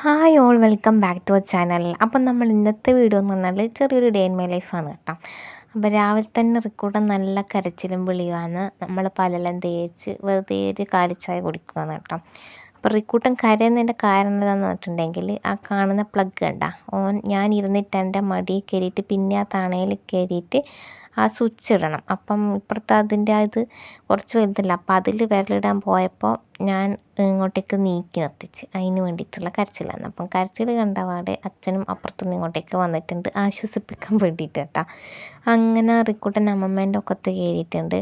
Hi all welcome back to our channel. അപ്പം നമ്മൾ ഇന്നത്തെ വീഡിയോ എന്ന് പറഞ്ഞാൽ ചെറിയൊരു ഡേ ഇൻ മൈ ലൈഫാണ് കേട്ടോ. അപ്പോൾ രാവിലെ തന്നെ റിക്കൂട്ടൻ നല്ല കരച്ചിലും വിളിയുമാണ്. നമ്മൾ പലെല്ലാം തേച്ച് വെറുതെ ഒരു കാലിച്ചായ കുടിക്കുകയാണ് കേട്ടോ. അപ്പോൾ റിക്കൂട്ടൻ കരയുന്നതിൻ്റെ കാരണം എന്താണെന്ന് പറഞ്ഞിട്ടുണ്ടെങ്കിൽ ആ കാണുന്ന പ്ലഗ് കണ്ട ഞാൻ ഇരുന്നിട്ട് എൻ്റെ മടിയിൽ കയറിയിട്ട് പിന്നെ ആ തണയിൽ കയറിയിട്ട് ആ സ്വിച്ച് ഇടണം. അപ്പം ഇപ്പുറത്ത് അതിൻ്റെ ഇത് കുറച്ച് വലുതല്ല, അപ്പം അതിൽ വിരലിടാൻ പോയപ്പോൾ ഞാൻ ഇങ്ങോട്ടേക്ക് നീക്കി നിർത്തിച്ച് അതിന് വേണ്ടിയിട്ടുള്ള കരച്ചിലാണ്. അപ്പം കരച്ചിൽ കണ്ട പാടെ അച്ഛനും അപ്പുറത്തുനിന്ന് ഇങ്ങോട്ടേക്ക് വന്നിട്ടുണ്ട് ആശ്വസിപ്പിക്കാൻ വേണ്ടിയിട്ട് കേട്ടോ. അങ്ങനെ റിക്കൂട്ടൻ അമ്മമ്മേൻ്റെ ഒക്കത്ത് കയറിയിട്ടുണ്ട്.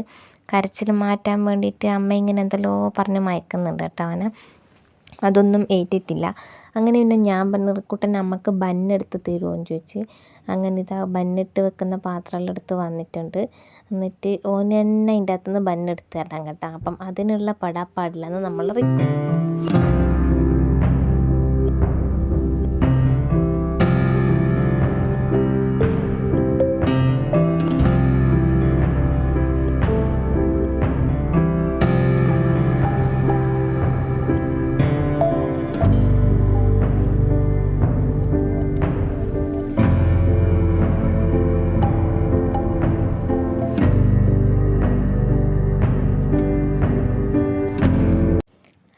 കരച്ചിൽ മാറ്റാൻ വേണ്ടിയിട്ട് അമ്മ ഇങ്ങനെ എന്തെല്ലോ പറഞ്ഞ് മയക്കുന്നുണ്ട് കേട്ടോ അവനെ. അതൊന്നും ഏറ്റിട്ടില്ല. അങ്ങനെ പിന്നെ ഞാൻ പറഞ്ഞു റിക്കൂട്ടൻ അമ്മക്ക് ബന്നെടുത്ത് തരുമോ എന്ന് ചോദിച്ച്. അങ്ങനെ ഇതാ ബന്നിട്ട് വെക്കുന്ന പാത്രമെല്ലാം എടുത്ത് വന്നിട്ടുണ്ട്. എന്നിട്ട് ഓന് തന്നെ അതിൻ്റെ അകത്തുനിന്ന് ബന്നെടുത്ത് തരാം കേട്ടോ. അപ്പം അതിനുള്ള പടാപ്പാടില്ലെന്ന് നമ്മൾ റിക്കും.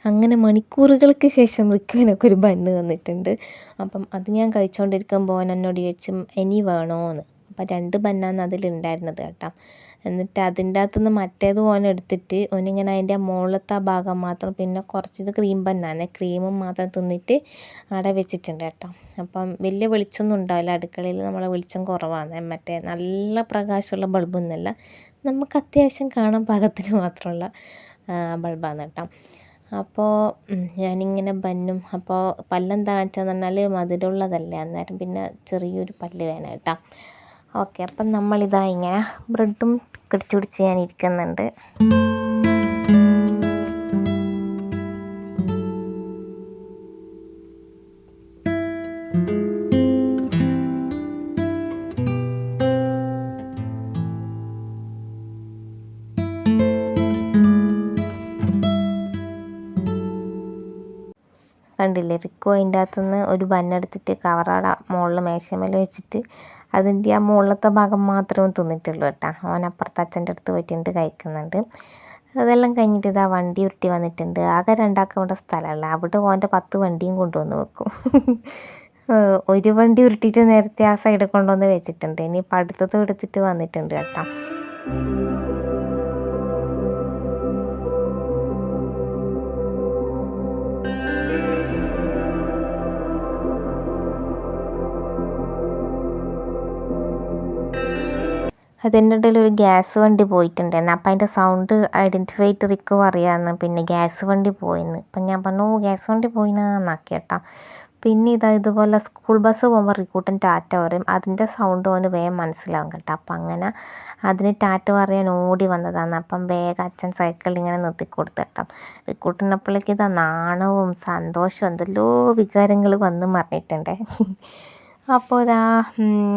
അങ്ങനെ മണിക്കൂറുകൾക്ക് ശേഷം റിക്കുവിനൊക്കെ ഒരു ബന്ന് തന്നിട്ടുണ്ട്. അപ്പം അത് ഞാൻ കഴിച്ചുകൊണ്ടിരിക്കുമ്പോൾ ഓൻ എന്നോട് ചോദിച്ചു ഇനി വേണോന്ന്. അപ്പം 2 ബന്നാണ് അതിലുണ്ടായിരുന്നത് കേട്ടോ. എന്നിട്ട് അതിൻ്റെ അകത്തുനിന്ന് മറ്റേത് ഓൻ എടുത്തിട്ട് ഓനിങ്ങനെ അതിൻ്റെ മുകളിലത്തെ ആ ഭാഗം മാത്രം, പിന്നെ കുറച്ചിത് ക്രീം ബന്നാണ്, ക്രീമും മാത്രം തിന്നിട്ട് അവിടെ വെച്ചിട്ടുണ്ട് കേട്ടോ. അപ്പം വലിയ വെളിച്ചമൊന്നും ഉണ്ടാവില്ല അടുക്കളയിൽ, നമ്മളെ വെളിച്ചം കുറവാണ്, മറ്റേ നല്ല പ്രകാശമുള്ള ബൾബൊന്നുമല്ല, നമുക്ക് അത്യാവശ്യം കാണാൻ പാകത്തിന് മാത്രമുള്ള ബൾബാണ് കേട്ടോ. അപ്പോൾ ഞാനിങ്ങനെ ബന്നും, അപ്പോൾ പല്ലെന്താ കാണിച്ചതെന്ന് പറഞ്ഞാൽ മധുരമുള്ളതല്ലേ, അന്നേരം പിന്നെ ചെറിയൊരു പല്ല് വേന കേട്ടോ. ഓക്കെ, അപ്പം നമ്മളിതാ ഇങ്ങനെ ബ്രെഡും കടിച്ചു പിടിച്ച് ഞാൻ ഇരിക്കുന്നുണ്ട്. കണ്ടില്ലേ, റിക്കു അതിൻ്റെ അകത്തുനിന്ന് ഒരു ബന്നെടുത്തിട്ട് കവറയുടെ മുകളിൽ മേശമേൽ വെച്ചിട്ട് അതിൻ്റെ ആ മുകളിലത്തെ ഭാഗം മാത്രമേ തിന്നിട്ടുള്ളൂ കേട്ടോ. അവനപ്പുറത്ത് അച്ഛൻ്റെ അടുത്ത് പോയിട്ടുണ്ട് കഴിക്കുന്നുണ്ട്. അതെല്ലാം കഴിഞ്ഞിട്ട് ഇതാ വണ്ടി ഉരുട്ടി വന്നിട്ടുണ്ട്. ആകെ 2 ആൾക്ക് ഇവിടെ സ്ഥലമല്ല, അവിടെ ഓൻ്റെ 10 വണ്ടിയും കൊണ്ടുവന്ന് വെക്കും. ഒരു വണ്ടി ഉരുട്ടിയിട്ട് നേരത്തെ ആ സൈഡിൽ കൊണ്ടുവന്ന് വെച്ചിട്ടുണ്ട്. ഇനിയിപ്പോൾ അടുത്തത് എടുത്തിട്ട് വന്നിട്ടുണ്ട് കേട്ടോ. അതിൻ്റെ ഇടയിൽ ഒരു ഗ്യാസ് വണ്ടി പോയിട്ടുണ്ടായിരുന്നു. അപ്പം അതിൻ്റെ സൗണ്ട് ഐഡൻറ്റിഫൈ ചെയ്ത് റിക്കു അറിയാമെന്ന്, പിന്നെ ഗ്യാസ് വണ്ടി പോയിന്ന്. അപ്പം ഞാൻ പറഞ്ഞു ഗ്യാസ് വണ്ടി പോയിന്നാക്കി കേട്ടോ. പിന്നെ ഇതുപോലെ സ്കൂൾ ബസ് പോകുമ്പോൾ റിക്കൂട്ടൻ ടാറ്റ പറയും, അതിൻ്റെ സൗണ്ട് ഓന് വേഗം മനസ്സിലാവും കേട്ടോ. അപ്പം അങ്ങനെ അതിന് ടാറ്റ പറയാൻ ഓടി വന്നതാണ്. അപ്പം വേഗം അച്ഛൻ സൈക്കിളിൽ ഇങ്ങനെ നിർത്തിക്കൊടുത്തു കേട്ടോ. റിക്കൂട്ടനപ്പോഴേക്ക് നാണവും സന്തോഷവും എന്തെല്ലോ വികാരങ്ങൾ വന്ന് മറിഞ്ഞിട്ടുണ്ടേ. അപ്പോൾ ഇതാ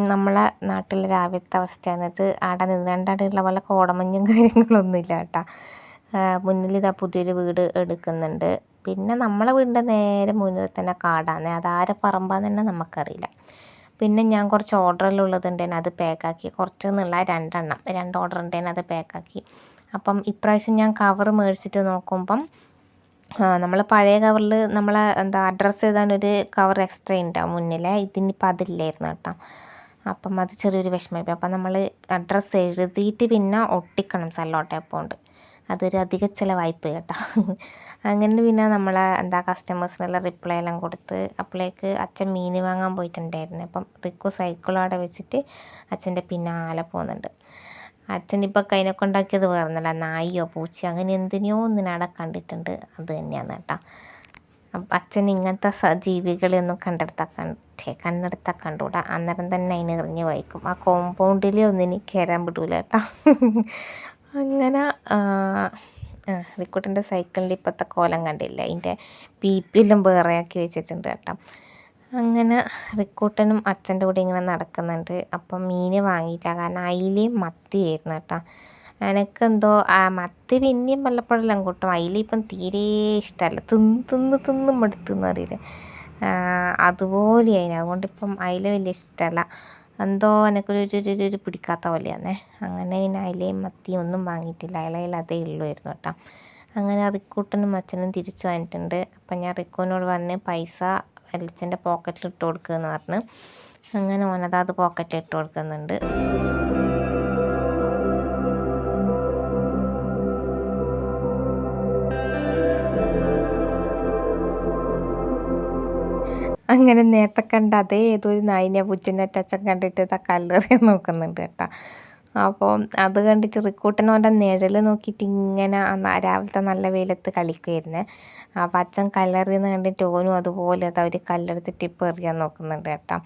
നമ്മളെ നാട്ടിലെ രാവിലത്തെ അവസ്ഥയാണിത്. അവിടെ നിന്നാണ്ടടിയുള്ള പോലെ കോടമഞ്ഞും കാര്യങ്ങളൊന്നുമില്ല കേട്ടോ. മുന്നിലിതാ പുതിയൊരു വീട് എടുക്കുന്നുണ്ട്. പിന്നെ നമ്മളെ വീടിൻ്റെ നേരെ മുന്നിൽ തന്നെ കാടാണ്, അതാരെ പറമ്പാന്ന് തന്നെ നമുക്കറിയില്ല. പിന്നെ ഞാൻ കുറച്ച് ഓർഡറെല്ലാം ഉള്ളതുണ്ടായിരുന്നു, അത് പാക്കാക്കി. കുറച്ച് എന്നുള്ള 2 ഓർഡർ ഉണ്ടായിരുന്നു, അത് പാക്കാക്കി. അപ്പം ഇപ്രാവശ്യം ഞാൻ കവർ മേടിച്ചിട്ട് നോക്കുമ്പം നമ്മൾ പഴയ കവറിൽ നമ്മളെ അഡ്രസ്സ് എഴുതാനൊരു കവർ എക്സ്ട്രാ ഉണ്ടാവും മുന്നിലെ, ഇതിനിപ്പോൾ അതില്ലായിരുന്നു കേട്ടോ. അപ്പം അത് ചെറിയൊരു വിഷമമായി. അപ്പം നമ്മൾ അഡ്രസ്സ് എഴുതിയിട്ട് പിന്നെ ഒട്ടിക്കണം സെല്ലോ ടേപ്പ് കൊണ്ട്, അതൊരു അധിക ചിലവായിപ്പോയി കേട്ടോ. അങ്ങനെ പിന്നെ നമ്മളെ കസ്റ്റമേഴ്സിനെല്ലാം റിപ്ലൈ എല്ലാം കൊടുത്ത് അപ്പോഴേക്ക് അച്ഛൻ മീൻ വാങ്ങാൻ പോയിട്ടുണ്ടായിരുന്നു. അപ്പം റിക്കു സൈക്കിളോടെ വെച്ചിട്ട് അച്ഛൻ്റെ പിന്നാലെ പോകുന്നുണ്ട്. അച്ഛനിപ്പോൾ കൈനൊക്കെ ഉണ്ടാക്കിയത് വേറൊന്നുമല്ല, നായിയോ പൂച്ചയോ അങ്ങനെ എന്തിനെയോ ഒന്നിനവിടെ കണ്ടിട്ടുണ്ട്, അത് തന്നെയാണ് കേട്ടോ. അച്ഛൻ ഇങ്ങനത്തെ ജീവികളെയൊന്നും കണ്ണെടുത്താൽ കണ്ടുകൂടാ, അന്നേരം തന്നെ അതിന് എറിഞ്ഞ് വായിക്കും. ആ കോമ്പൗണ്ടിൽ ഒന്നിന് കയറാൻ വിടൂല കേട്ടോ. അങ്ങനെ റിക്കൂട്ടൻ്റെ സൈക്കിളിൻ്റെ ഇപ്പോഴത്തെ കോലം കണ്ടില്ല, അതിൻ്റെ പീപ്പിയെല്ലാം വേറെയാക്കി വെച്ചിട്ടുണ്ട് കേട്ടോ. അങ്ങനെ റിക്കൂട്ടനും അച്ഛൻ്റെ കൂടെ ഇങ്ങനെ നടക്കുന്നുണ്ട്. അപ്പം മീൻ വാങ്ങിയില്ല, കാരണം അയിലയും മത്തിയായിരുന്നു കേട്ടോ. എനിക്കെന്തോ മത്തി പിന്നെയും വല്ലപ്പോഴെല്ലാം കൂട്ടും, അയില ഇപ്പം തീരെ ഇഷ്ടമല്ല, തിന്ന് മടുത്തെന്ന് അറിയില്ല. അതുപോലെയായിന്. അതുകൊണ്ടിപ്പം അയില വലിയ ഇഷ്ടമല്ല. എന്തോ എനിക്കൊരു പിടിക്കാത്ത പോലെയാണേ. അങ്ങനെ പിന്നെ അയിലയും മത്തിയും ഒന്നും വാങ്ങിയിട്ടില്ല. അയിലയിൽ അതേ ഉള്ളുമായിരുന്നു കേട്ടോ. അങ്ങനെ റിക്കൂട്ടനും അച്ഛനും തിരിച്ചു വന്നിട്ടുണ്ട്. അപ്പം ഞാൻ റിക്കുവിനോട് പറഞ്ഞ് പൈസ വലിച്ചൻ്റെ പോക്കറ്റിൽ ഇട്ട് കൊടുക്കുമെന്ന് പറഞ്ഞ്. അങ്ങനെ ഓനത് പോക്കറ്റിൽ ഇട്ട് കൊടുക്കുന്നുണ്ട്. അങ്ങനെ നേരത്തെ കണ്ട അതേ ഏതൊരു നായിനെ പൂച്ചനെ അച്ഛൻ കണ്ടിട്ട് കല്ലെറിയാൻ നോക്കുന്നുണ്ട് കേട്ടോ. അപ്പോൾ അത് കണ്ടിട്ട് റിക്കൂട്ടനോൻ്റെ നിഴൽ നോക്കിയിട്ട് ഇങ്ങനെ രാവിലത്തെ നല്ല വെയിലത്ത് കളിക്കുമായിരുന്നേ. അപ്പോൾ അച്ഛൻ കല്ലെറിയുന്ന കണ്ടിട്ട് ഓനും അതുപോലെ അവർ കല്ലെടുത്തിട്ട് ഇപ്പോൾ എറിയാൻ നോക്കുന്നുണ്ട് കേട്ടോ.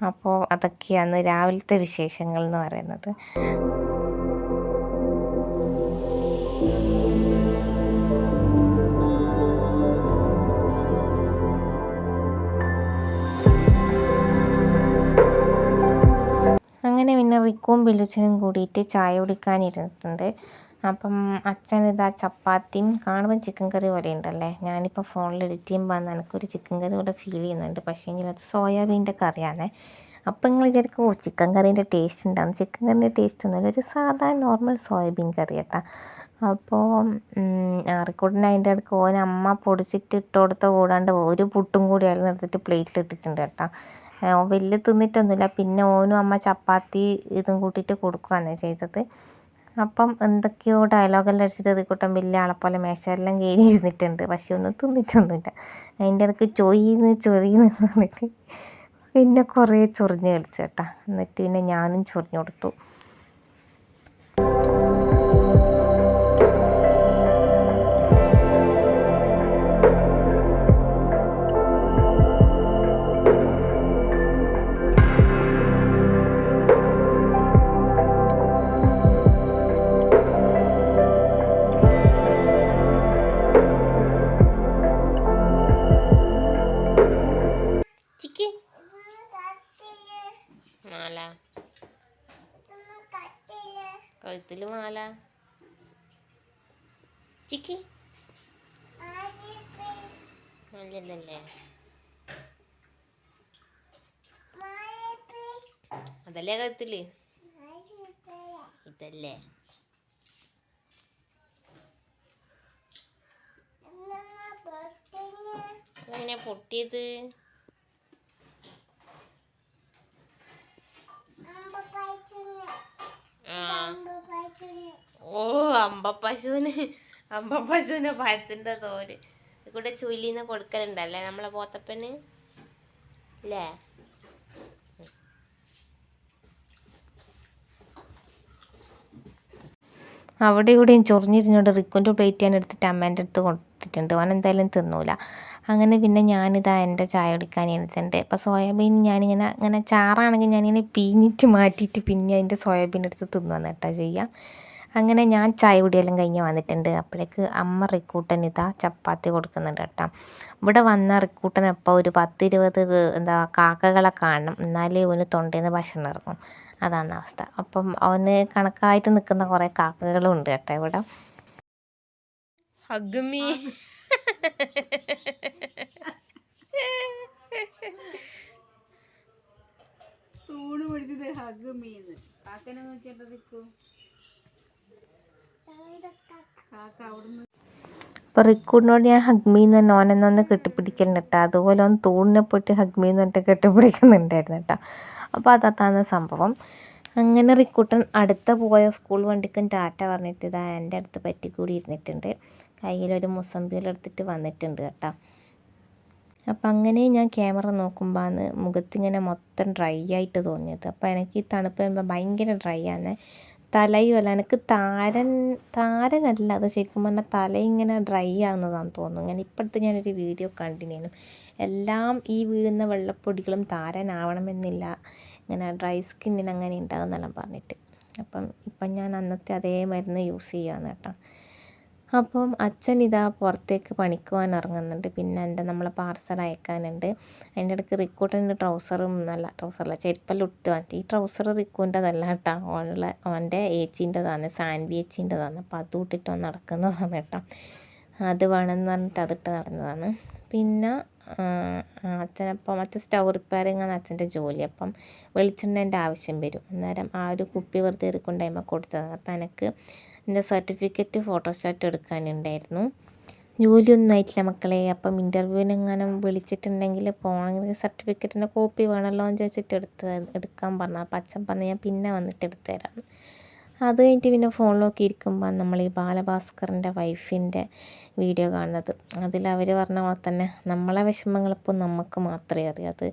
അപ്പോൾ അതൊക്കെയാണ് രാവിലത്തെ വിശേഷങ്ങൾ എന്ന് പറയുന്നത്. അങ്ങനെ പിന്നെ റിക്കുവും ബില്ലിച്ചനും കൂടിയിട്ട് ചായ കുടിക്കാനിരുന്നിട്ടുണ്ട്. അപ്പം അച്ഛൻ ഇതാ ചപ്പാത്തിയും കാണുമ്പോൾ ചിക്കൻ കറി പോലെ ഉണ്ടല്ലേ. ഞാനിപ്പോൾ ഫോണിൽ എഡിറ്റ് ചെയ്യുമ്പോൾ എനിക്കൊരു ചിക്കൻ കറി പോലെ ഫീൽ ചെയ്യുന്നുണ്ട്. പക്ഷേങ്കിൽ അത് സോയാബീൻ്റെ കറിയാണേ. അപ്പം നിങ്ങൾ വിചാരിക്കും ചിക്കൻ കറീൻ്റെ ടേസ്റ്റ് ഉണ്ടാകും. ചിക്കൻ കറീൻ്റെ ടേസ്റ്റ് ഒന്നുമില്ല, ഒരു സാധാരണ നോർമൽ സോയാബീൻ കറി കേട്ടോ. അപ്പോൾ റിക്കൂട്ടിന് അതിൻ്റെ ഇടയ്ക്ക് അമ്മ പൊടിച്ചിട്ട് ഇട്ട് കൊടുത്ത കൂടാണ്ട് ഒരു പുട്ടും കൂടി അതിൽ എടുത്തിട്ട് പ്ലേറ്റിൽ ഇട്ടിട്ടുണ്ട് കേട്ടോ. വലിയ തിന്നിട്ടൊന്നുമില്ല. പിന്നെ ഓനും അമ്മ ചപ്പാത്തി ഇതും കൂട്ടിയിട്ട് കൊടുക്കുകയാണ് ചെയ്തത്. അപ്പം എന്തൊക്കെയോ ഡയലോഗെല്ലാം അടിച്ചിട്ട് റിക്കൂട്ടൻ വലിയ ആളെപ്പോലെ മേശയെല്ലാം കയറി ഇരുന്നിട്ടുണ്ട്. പക്ഷെ ഒന്നും തിന്നിട്ടൊന്നുമില്ല. അതിൻ്റെ ഇടയ്ക്ക് ചൊറിയെന്ന് പറഞ്ഞിട്ട് പിന്നെ കുറേ ചൊറിഞ്ഞ് കളിച്ചു കേട്ടോ. എന്നിട്ട് പിന്നെ ഞാനും ചൊറിഞ്ഞു കൊടുത്തു. മാല കഴുത്തിൽ മാല ചിക്കി നല്ലതല്ലേ? അതല്ലേ കഴുത്തില് ഇതല്ലേ? എങ്ങനെ പൊട്ടിയത്? ഓ അമ്പപ്പശുവിന് പഴത്തിൻ്റെ തോല് കൂടെ ചുയിലിന്ന് കൊടുക്കലുണ്ടല്ലേ നമ്മളെ പോത്തപ്പന് അല്ലേ? അവിടെ ഇവിടെയും ചൊറിഞ്ഞിരിഞ്ഞോണ്ട് റിക്കുൻ്റെ പ്ലേറ്റ് ഞാൻ എടുത്തിട്ട് അമ്മേൻ്റെ അടുത്ത് കൊടുത്തിട്ടുണ്ട്. അവൻ എന്തായാലും തിന്നൂല. അങ്ങനെ പിന്നെ ഞാനിതാ എൻ്റെ ചായ കുടിക്കാൻ ഇരുന്നിട്ടുണ്ട്. അപ്പോൾ സോയാബീൻ ഇങ്ങനെ ചാറാണെങ്കിൽ ഞാനിങ്ങനെ പീഞ്ഞിട്ട് മാറ്റിയിട്ട് പിന്നെ അതിൻ്റെ സോയാബീൻ എടുത്ത് തിന്നുവന്ന് കേട്ടോ ചെയ്യുക. അങ്ങനെ ഞാൻ ചായ കുടിയെല്ലാം കഴിഞ്ഞ് വന്നിട്ടുണ്ട്. അപ്പോഴേക്ക് അമ്മ റിക്കൂട്ടൻ ഇതാ ചപ്പാത്തി കൊടുക്കുന്നുണ്ട് കേട്ടോ. ഇവിടെ വന്ന റിക്കൂട്ടൻ എപ്പോൾ ഒരു 10-20 കാക്കകളെ കാണണം, എന്നാലേ അവന് തൊണ്ടയിൽ നിന്ന് ഭക്ഷണം ഇറങ്ങും. അതാണ് അവസ്ഥ. അപ്പം അവന് കണക്കായിട്ട് നിൽക്കുന്ന കുറേ കാക്കകളും ഉണ്ട് കേട്ടോ ഇവിടെ. ഹഗ്മി തൂണ് പിടിച്ചിട്ട് ഹഗ്മീന്ന് കാക്കനെ നോക്കിയിട്ടിരിക്കും. അപ്പോൾ റിക്കൂടിനോട് ഞാൻ ഹഗ്മീന്ന് തന്നെ ഓനെന്നൊന്ന് കെട്ടിപ്പിടിക്കലുണ്ട് കേട്ടോ. അതുപോലെ ഒന്ന് തൂണിനെ പോയിട്ട് ഹഗ്മീന്ന് പറഞ്ഞിട്ട് കെട്ടിപ്പിടിക്കുന്നുണ്ടായിരുന്നു കേട്ടോ. അപ്പോൾ അതാണ് സംഭവം. അങ്ങനെ റിക്കൂട്ടൻ അടുത്ത പോയ സ്കൂൾ വണ്ടിക്കും ടാറ്റ പറഞ്ഞിട്ട് ഇതാ എൻ്റെ അടുത്ത് പറ്റിക്കൂടി ഇരുന്നിട്ടുണ്ട്. കയ്യിലൊരു മുസമ്പിയിലെടുത്തിട്ട് വന്നിട്ടുണ്ട് കേട്ടോ. അപ്പം അങ്ങനെ ഞാൻ ക്യാമറ നോക്കുമ്പോൾ മുഖത്തിങ്ങനെ മൊത്തം ഡ്രൈ ആയിട്ട് തോന്നിയത്. അപ്പോൾ എനിക്ക് ഈ തണുപ്പ് വരുമ്പോൾ ഭയങ്കര ഡ്രൈ ആണ്. തലയുമല്ല, എനിക്ക് താരനല്ല, അത് ശരിക്കും പറഞ്ഞാൽ തല ഇങ്ങനെ ഡ്രൈ ആകുന്നതാണെന്ന് തോന്നുന്നു. ഇങ്ങനെ ഇപ്പോഴത്തെ ഞാനൊരു വീഡിയോ കണ്ടിനേനു. എല്ലാം ഈ വീഴുന്ന വെള്ളപ്പൊടികളും താരനാവണമെന്നില്ല, ഇങ്ങനെ ഡ്രൈ സ്കിന്നിന് അങ്ങനെ ഉണ്ടാകുന്നെല്ലാം പറഞ്ഞിട്ട്. ഇപ്പം ഞാൻ അന്നത്തെ അതേ മരുന്ന് യൂസ് ചെയ്യുകയാണ് കേട്ടോ. അപ്പം അച്ഛൻ ഇതാ പുറത്തേക്ക് പണിക്ക് പോകാൻ ഇറങ്ങുന്നുണ്ട്. പിന്നെ നമ്മളെ പാർസൽ അയക്കാനുണ്ട്. അതിൻ്റെ ഇടയ്ക്ക് റിക്കൂട്ടൻ്റെ ട്രൗസറല്ല ചെരുപ്പെല്ലാം ഇട്ട് മാറ്റി. ഈ ട്രൗസർ റിക്കൂൻ്റെതല്ല കേട്ടോ, ഓൻ്റെ ഏച്ചീൻ്റെതാണ്, സാൻവി ഏച്ചീൻ്റെതാണ്. അപ്പോൾ അത് ഇട്ടിട്ട് നടക്കുന്നതാണ് കേട്ടോ. അത് വേണമെന്ന് പറഞ്ഞിട്ട് അതിട്ട് നടന്നതാണ്. പിന്നെ അച്ഛനപ്പം അച്ഛൻ സ്റ്റൗ റിപ്പയറിങ് ആണ് അച്ഛൻ്റെ ജോലി. അപ്പം വെളിച്ചെണ്ണേൻ്റെ ആവശ്യം വരും. അന്നേരം ആ ഒരു കുപ്പി വെറുതെ ഇരിക്കൊണ്ട് അതിന്മേൽ കൊടുത്തതാണ്. അപ്പം എനിക്ക് എൻ്റെ സർട്ടിഫിക്കറ്റ് ഫോട്ടോസ്റ്റാറ്റ് എടുക്കാനുണ്ടായിരുന്നു. ജോലിയൊന്നും ആയിട്ടില്ല മക്കളെ. അപ്പം ഇൻ്റർവ്യൂവിന് എങ്ങനെ വിളിച്ചിട്ടുണ്ടെങ്കിൽ പോകണമെങ്കിൽ സർട്ടിഫിക്കറ്റിൻ്റെ കോപ്പി വേണമല്ലോ എന്ന് ചോദിച്ചിട്ട് എടുക്കാൻ പറഞ്ഞു. അപ്പം അച്ഛൻ പറഞ്ഞു ഞാൻ പിന്നെ വന്നിട്ട് എടുത്തു തരാമെന്ന്. അത് കഴിഞ്ഞിട്ട് പിന്നെ ഫോൺ നോക്കിയിരിക്കുമ്പോൾ നമ്മൾ ഈ ബാലഭാസ്കറിൻ്റെ വൈഫിൻ്റെ വീഡിയോ കാണുന്നത്. അതിലവർ പറഞ്ഞ പോലെ തന്നെ നമ്മളെ വിഷമങ്ങളിപ്പോൾ നമുക്ക് മാത്രമേ അറിയൂ. അത്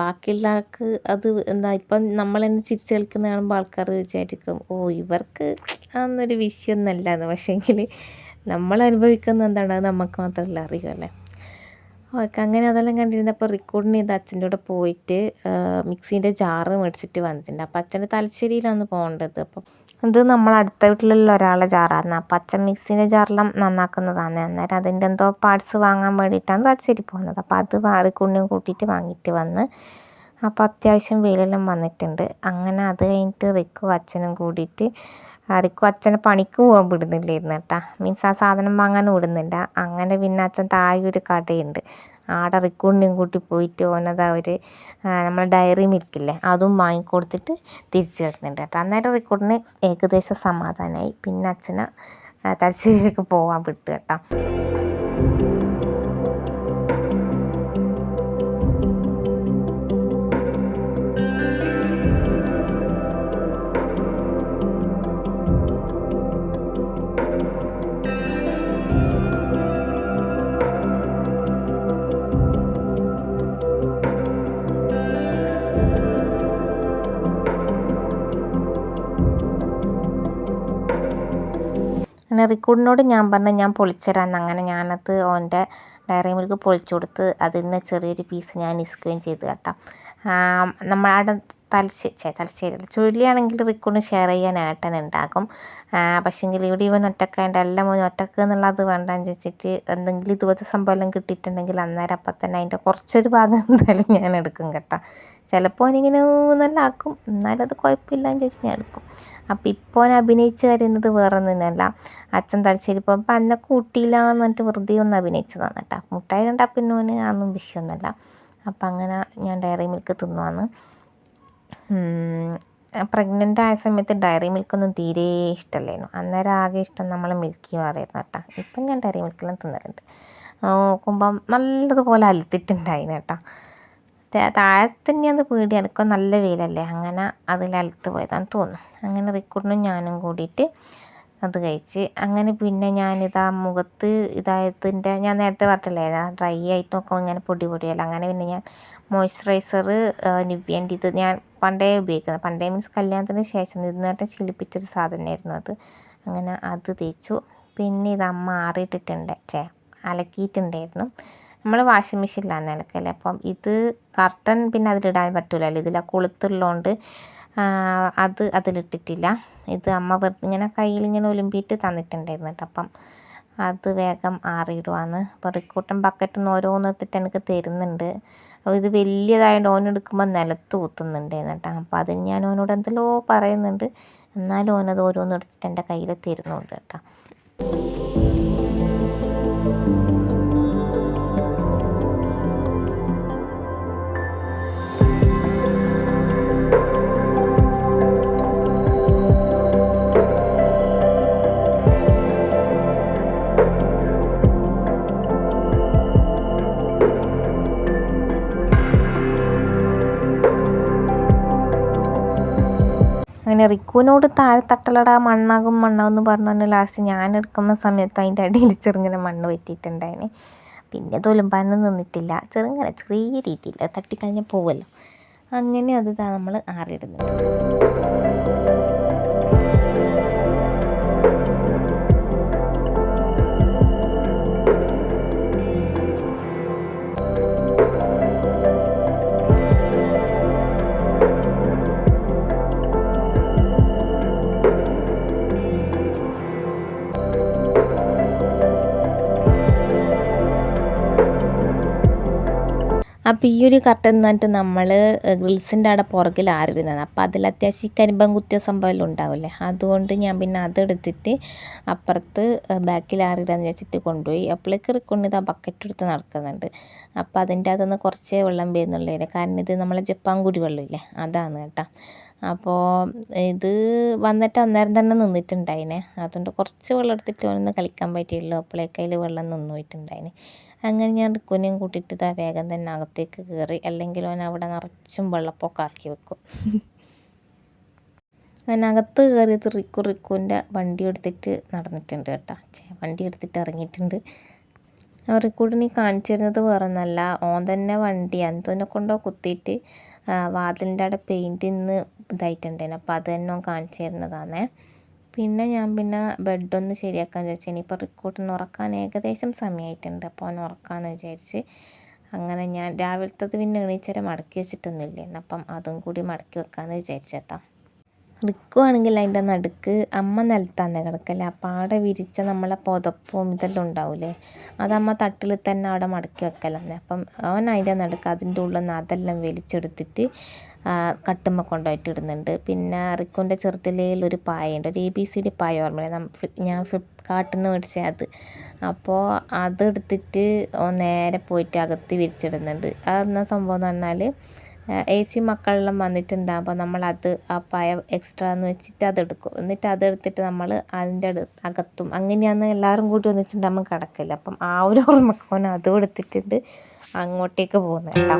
ബാക്കിയുള്ള ആൾക്ക് അത് എന്താ ഇപ്പം നമ്മൾ തന്നെ ചിരിച്ച് കളിക്കുന്ന കാണുമ്പോൾ ആൾക്കാർ വിചാരിക്കും ഓ ഇവർക്ക് അതൊന്നൊരു വിഷയമൊന്നുമല്ല എന്ന്. പക്ഷേങ്കിൽ നമ്മൾ അനുഭവിക്കുന്ന എന്താണ് അത് നമുക്ക് മാത്രമല്ല അറിയുമല്ലേ. ഓക്കെ, അങ്ങനെ അതെല്ലാം കണ്ടിരുന്നപ്പോൾ റിക്കോർഡിന് ചെയ്ത് അച്ഛൻ്റെ കൂടെ പോയിട്ട് മിക്സീൻ്റെ ജാറ് മേടിച്ചിട്ട് വന്നിട്ടുണ്ട്. അപ്പം അച്ഛൻ്റെ തലശ്ശേരിയിലാണ് പോകേണ്ടത്. അപ്പം ഇത് നമ്മൾ അടുത്ത വീട്ടിലുള്ള ഒരാളെ ജാറായിരുന്നു. അപ്പം അച്ഛൻ മിക്സീൻ്റെ ജാറെല്ലാം നന്നാക്കുന്നതാണ്. അന്നേരം അതിൻ്റെ എന്തോ പാർട്സ് വാങ്ങാൻ വേണ്ടിയിട്ടാണ് തലശ്ശേരി പോകുന്നത്. അപ്പം അത് റിക്കോർഡിനെയും കൂട്ടിയിട്ട് വാങ്ങിയിട്ട് വന്ന് അപ്പോൾ അത്യാവശ്യം വെയിലെല്ലാം വന്നിട്ടുണ്ട്. അങ്ങനെ അത് കഴിഞ്ഞിട്ട് റിക്കും അച്ഛനും കൂടിയിട്ട് റിക്കും അച്ഛനെ പണിക്ക് പോകാൻ വിടുന്നില്ലായിരുന്നു കേട്ടോ. മീൻസ് ആ സാധനം വാങ്ങാൻ വിടുന്നില്ല. അങ്ങനെ പിന്നെ അച്ഛൻ താഴെ ഒരു കടയുണ്ട്, ആടെ റിക്കുണ്ടിനെയും കൂട്ടി പോയിട്ട് ഓനത് അവർ നമ്മൾ ഡയറി മിൽക്കില്ലേ അതും വാങ്ങിക്കൊടുത്തിട്ട് തിരിച്ച് വരുന്നുണ്ട് കേട്ടോ. അന്നേരം റിക്കുണ്ടിന് ഏകദേശം സമാധാനമായി. പിന്നെ അച്ഛനെ തലശ്ശേരിക്ക് പോകാൻ വിട്ടു കേട്ടോ. അങ്ങനെ റിക്കൂഡിനോട് ഞാൻ പറഞ്ഞു ഞാൻ പൊളിച്ചുതരാമെന്ന്. അങ്ങനെ ഞാനത് ഓൻ്റെ ഡയറി മിൽക്ക് പൊളിച്ചു കൊടുത്ത് അതിൽ നിന്ന് ചെറിയൊരു പീസ് ഞാൻ ഇസ്ക്കുകയും ചെയ്തു കേട്ടോ. നമ്മളവിടെ തലശ്ശേരി ചുള്ളിയാണെങ്കിൽ റിക്കൂഡിന് ഷെയർ ചെയ്യാൻ ഏട്ടനുണ്ടാകും. പക്ഷേങ്കിൽ ഇവിടെ ഇവൻ ഒറ്റക്കായതുകൊണ്ട് എല്ലാം മോനും ഒറ്റക്ക് എന്നുള്ളത് വേണ്ടാന്ന് ചോദിച്ചിട്ട് എന്തെങ്കിലും ഇതുപോലത്തെ സംഭവം എല്ലാം കിട്ടിയിട്ടുണ്ടെങ്കിൽ അന്നേരം അപ്പം തന്നെ അതിൻ്റെ കുറച്ചൊരു ഭാഗം എന്തായാലും ഞാൻ എടുക്കും കേട്ടോ. ചിലപ്പോൾ അവനിങ്ങനെ നല്ല ആക്കും, എന്നാലും അത് കുഴപ്പമില്ലാന്ന് ചോദിച്ചാൽ ഞാൻ എടുക്കും. അപ്പം ഇപ്പോൾ അവൻ അഭിനയിച്ച് വരുന്നത് വേറെ ഒന്നുമല്ല. അച്ഛൻ തലശ്ശേരി പോകുമ്പോൾ എന്നെ കൂട്ടിയില്ല എന്ന് പറഞ്ഞിട്ട് വെറുതെ ഒന്ന് അഭിനയിച്ചതാണ് കേട്ടോ. മുട്ടായി കണ്ടാൽ പിന്നെ അവന് അതൊന്നും വിഷയമൊന്നുമല്ല. അപ്പം അങ്ങനെ ഞാൻ ഡയറി മിൽക്ക് തിന്നുവാന്ന്. പ്രഗ്നൻ്റ് ആയ സമയത്ത് ഡയറി മിൽക്കൊന്നും തീരെ ഇഷ്ടമല്ലായിരുന്നു. അന്നേരം ആകെ ഇഷ്ടം നമ്മളെ മിൽക്കി ബാറായിരുന്നു കേട്ടോ. ഇപ്പം ഞാൻ ഡയറി മിൽക്കെല്ലാം തിന്നലുണ്ട്. നോക്കുമ്പം നല്ലതുപോലെ അലുത്തിട്ടുണ്ടായിരുന്നു കേട്ടോ. താഴെ തന്നെയാണ് പേടി, എനിക്ക് നല്ല വെയിലല്ലേ, അങ്ങനെ അതിൽ അലുത്ത് പോയതാണെന്ന് തോന്നുന്നു. അങ്ങനെ റിക്കൂഡിനും ഞാനും കൂടിയിട്ട് അത് കഴിച്ച് അങ്ങനെ പിന്നെ ഞാനിതാ മുഖത്ത് ഇതായതിൻ്റെ ഞാൻ നേരത്തെ പറഞ്ഞില്ലേ ഡ്രൈ ആയിട്ട് നോക്കുമ്പോൾ ഇങ്ങനെ പൊടിയല്ല. അങ്ങനെ പിന്നെ ഞാൻ മോയ്സ്ചറൈസർ നിവ്യേൻ്റെ ഇത് ഞാൻ പണ്ടേ ഉപയോഗിക്കുന്നത്, പണ്ടേ മീൻസ് കല്യാണത്തിന് ശേഷം ഇതിനായിട്ട് ശീലിപ്പിച്ചൊരു സാധനമായിരുന്നു അത്. അങ്ങനെ അത് തേച്ചു. പിന്നെ ഇത് അമ്മ ആറിയിട്ടിട്ടുണ്ട്, അലക്കിയിട്ടുണ്ടായിരുന്നു. നമ്മൾ വാഷിംഗ് മെഷീനിലാണ് അലക്കല്ലേ. അപ്പം ഇത് കർട്ടൻ പിന്നെ അതിലിടാൻ പറ്റില്ലല്ലോ, ഇതിൽ കൊളുത്തുള്ളതുകൊണ്ട് അത് അതിലിട്ടിട്ടില്ല. ഇത് അമ്മ ഇങ്ങനെ കയ്യിലിങ്ങനെ ഒലുമ്പിയിട്ട് തന്നിട്ടുണ്ടായിരുന്നു കേട്ടോ. അപ്പം അത് വേഗം ആറിയിടുവാന്ന്. അപ്പോൾ റിക്കൂട്ടൻ ബക്കറ്റിൽ നിന്ന് ഓരോന്നെടുത്തിട്ട് എനിക്ക് തരുന്നുണ്ട്. അപ്പോൾ ഇത് വലിയതായതുകൊണ്ട് ഓനെടുക്കുമ്പോൾ നിലത്ത് കുത്തുന്നുണ്ടായിരുന്നു കേട്ടോ. അപ്പോൾ അതിന് ഞാൻ ഓനോട് എന്തെല്ലോ പറയുന്നുണ്ട്, എന്നാലും ഓനത് ഓരോന്നെടുത്തിട്ട് എൻ്റെ കയ്യിൽ തരുന്നുണ്ട് കേട്ടോ. അങ്ങനെ റിക്കുവിനോട് താഴെ തട്ടലടാ മണ്ണാകും എന്ന് പറഞ്ഞു ലാസ്റ്റ് ഞാൻ എടുക്കുന്ന സമയത്ത് അതിൻ്റെ അടിയിൽ ചെറുങ്ങനെ മണ്ണ് പറ്റിയിട്ടുണ്ടായിന്. പിന്നെ തൊലുമ്പാനൊന്നും നിന്നിട്ടില്ല, ചെറിയ രീതിയിൽ തട്ടിക്കഴിഞ്ഞാൽ പോവുമല്ലോ. അങ്ങനെ അത് നമ്മൾ ആറിയിടുന്നുണ്ട്. അപ്പോൾ ഈ ഒരു കർട്ടൻ എന്നിട്ട് നമ്മൾ ഗ്രിൽസിൻ്റെ അവിടെ പുറകിൽ ആറിടുന്നതാണ്. അപ്പോൾ അതിൽ അത്യാവശ്യം ഈ കരിമ്പം കുത്തിയ സംഭവം ഉണ്ടാവില്ലേ, അതുകൊണ്ട് ഞാൻ പിന്നെ അതെടുത്തിട്ട് അപ്പുറത്ത് ബാക്കിൽ ആറിടാന്ന് വെച്ചിട്ട് കൊണ്ടുപോയി. അപ്പോഴേക്ക് റിക്കൊണ്ട് ഇത് ആ ബക്കറ്റ് എടുത്ത് നടക്കുന്നുണ്ട്. അപ്പോൾ അതിൻ്റെ അകത്തുനിന്ന് കുറച്ചേ വെള്ളം വരുന്നുള്ളൂ, കാരണം ഇത് നമ്മളെ ജപ്പാൻ കുടിവെള്ളമില്ലേ അതാണ് കേട്ടോ. അപ്പോൾ ഇത് വന്നിട്ട് അന്നേരം തന്നെ നിന്നിട്ടുണ്ടായിനെ, അതുകൊണ്ട് കുറച്ച് വെള്ളം എടുത്തിട്ട് ഒന്ന് കളിക്കാൻ പറ്റിയുള്ളൂ. അപ്പോഴേക്ക് അതിൽ വെള്ളം നിന്ന് പോയിട്ടുണ്ടായിന്. അങ്ങനെ ഞാൻ റിക്കുനെയും കൂട്ടിയിട്ട് ഇതാ വേഗം തന്നെ അകത്തേക്ക് കയറി, അല്ലെങ്കിൽ അവൻ അവിടെ നിറച്ചും വെള്ളപ്പൊക്കെ ആക്കി വെക്കും. അതിനകത്ത് കയറിയത് റിക്കുവിൻ്റെ വണ്ടി എടുത്തിട്ട് നടന്നിട്ടുണ്ട് കേട്ടോ, വണ്ടി എടുത്തിട്ട് ഇറങ്ങിയിട്ടുണ്ട്. റിക്കൂടിനെ കാണിച്ചു തരുന്നത് വേറെ ഒന്നല്ല, ഓൻ തന്നെ വണ്ടി എന്തോനെ കൊണ്ടോ കുത്തിയിട്ട് വാതിലിൻ്റെ അവിടെ പെയിൻറ്റ് ഇന്ന് ഇതായിട്ടുണ്ടായിരുന്നു. അപ്പോൾ അത് തന്നെ ഓൻ കാണിച്ചു തരുന്നതാണേ. പിന്നെ ഞാൻ ബെഡൊന്ന് ശരിയാക്കാൻ വിചാരിച്ചു. ഇനിയിപ്പോൾ റിക്കൂട്ടിന് ഉറക്കാൻ ഏകദേശം സമയമായിട്ടുണ്ട്, അപ്പോൾ അവൻ ഉറക്കാമെന്ന് വിചാരിച്ച് അങ്ങനെ ഞാൻ രാവിലത്തത് പിന്നെ എണീച്ചേരം മടക്കി വെച്ചിട്ടൊന്നുമില്ലേ, അപ്പം അതും കൂടി മടക്കി വെക്കാമെന്ന് വിചാരിച്ചേട്ടാ. റിക്കു ആണെങ്കിൽ അതിൻ്റെ നടുക്ക് അമ്മ നിലത്താന്ന് കിടക്കല്ലേ, അപ്പോൾ അവിടെ വിരിച്ച നമ്മളെ പുതപ്പും ഇതെല്ലാം ഉണ്ടാവില്ലേ, അതമ്മ തട്ടിൽ തന്നെ അവിടെ മടക്കി വെക്കലാണ്. അപ്പം അവൻ അതിൻ്റെ നടുക്ക് അതിൻ്റെ ഉള്ളിൽ നിന്ന് അതെല്ലാം വലിച്ചെടുത്തിട്ട് കട്ടുമ്മ കൊണ്ടുപോയിട്ട് ഇടുന്നുണ്ട്. പിന്നെ റിക്കുൻ്റെ ചെറുതിലേൽ ഒരു പായുണ്ട്, ഒരു ABCD പായ ഓർമ്മയില്ല, ഞാൻ ഫ്ലിപ്കാർട്ടിൽ നിന്ന് മേടിച്ച അത്. അപ്പോൾ അതെടുത്തിട്ട് നേരെ പോയിട്ട് അകത്ത് വിരിച്ചിടുന്നുണ്ട്. അതെന്നാ സംഭവം എന്ന് പറഞ്ഞാൽ ഏച്ചി മക്കളെല്ലാം വന്നിട്ടുണ്ടാകുമ്പോൾ നമ്മളത് ആ പായ എക്സ്ട്രാ എന്ന് വെച്ചിട്ട് അതെടുക്കും, എന്നിട്ട് അതെടുത്തിട്ട് നമ്മൾ അതിൻ്റെ അകത്തും അങ്ങനെയാണ് എല്ലാവരും കൂടി ഒന്നിച്ചിട്ടുണ്ടാകുമ്പോൾ കിടക്കില്ല. അപ്പം ആ ഒരു ഓർമ്മക്കോന അതും എടുത്തിട്ടുണ്ട് അങ്ങോട്ടേക്ക് പോകുന്നത് കേട്ടോ.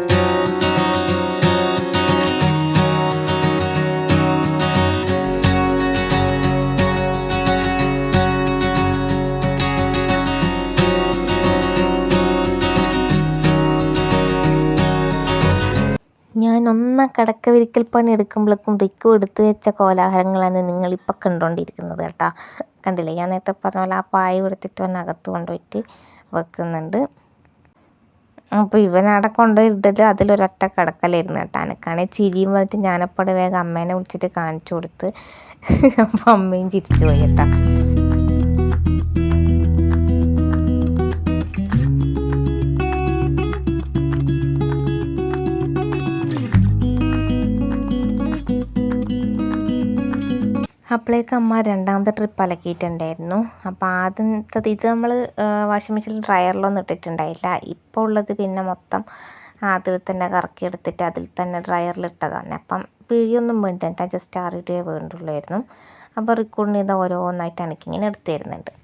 ഞാൻ കിടക്ക വിരിക്കൽ പണി എടുക്കുമ്പോഴേക്കും റിക്കു എടുത്തു വെച്ച കോലാഹലങ്ങളാണ് നിങ്ങളിപ്പോൾ കണ്ടുകൊണ്ടിരിക്കുന്നത് കേട്ടോ. കണ്ടില്ലേ, ഞാൻ നേരത്തെ പറഞ്ഞ പോലെ ആ പായ എടുത്തിട്ട് അകത്ത് കൊണ്ടുപോയിട്ട് വെക്കുന്നുണ്ട്. അപ്പോൾ ഇവനവിടെ കൊണ്ടുപോയി ഇട്ടിട്ട് അതിലൊരൊറ്റ കിടക്കലായിരുന്നു കേട്ടോ. എനിക്കാണെങ്കിൽ ചിരിയും വന്നിട്ട് ഞാനപ്പോൾ വേഗം അമ്മേനെ വിളിച്ചിട്ട് കാണിച്ചു കൊടുത്ത്, അപ്പോൾ അമ്മയും ചിരിച്ചു പോയി കേട്ടോ. അപ്പോഴേക്ക് അമ്മ രണ്ടാമത്തെ ട്രിപ്പ് അലക്കിയിട്ടുണ്ടായിരുന്നു. അപ്പോൾ ആദ്യത്തെ ഇത് നമ്മൾ വാഷിംഗ് മെഷീനിൽ ഡ്രയറിലൊന്നും ഇട്ടിട്ടുണ്ടായില്ല. ഇപ്പോൾ ഉള്ളത് പിന്നെ മൊത്തം അതിൽ തന്നെ കറക്കിയെടുത്തിട്ട് അതിൽ തന്നെ ഡ്രയറിലിട്ടതാണ്. അപ്പം പിഴിയൊന്നും വേണ്ടില്ല, ജസ്റ്റ് ആറിടുകയേ വേണ്ടുള്ളായിരുന്നു. അപ്പോൾ റിക്കോർഡിന് ഇത് ഓരോന്നായിട്ട് എനിക്കിങ്ങനെ എടുത്തു തരുന്നുണ്ട്.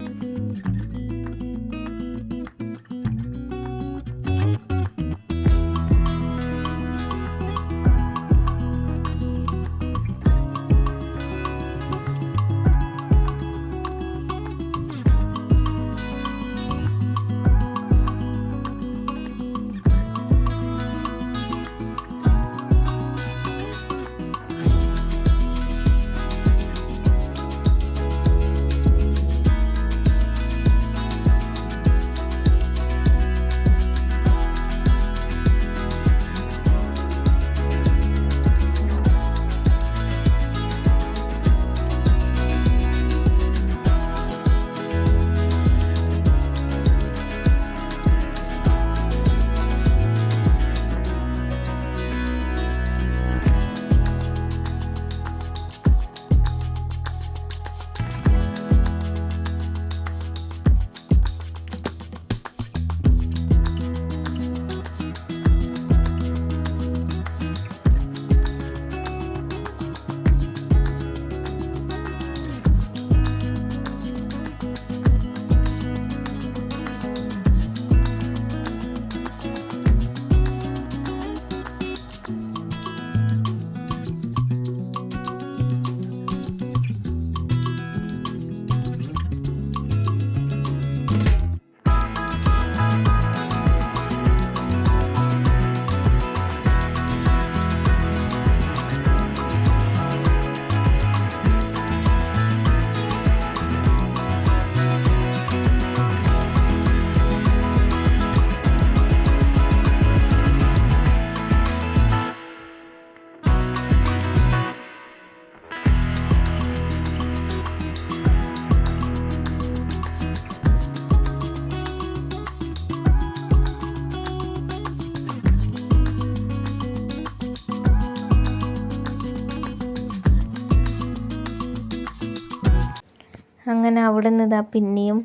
അങ്ങനെ അവിടെ നിന്ന് ഇതാ പിന്നെയും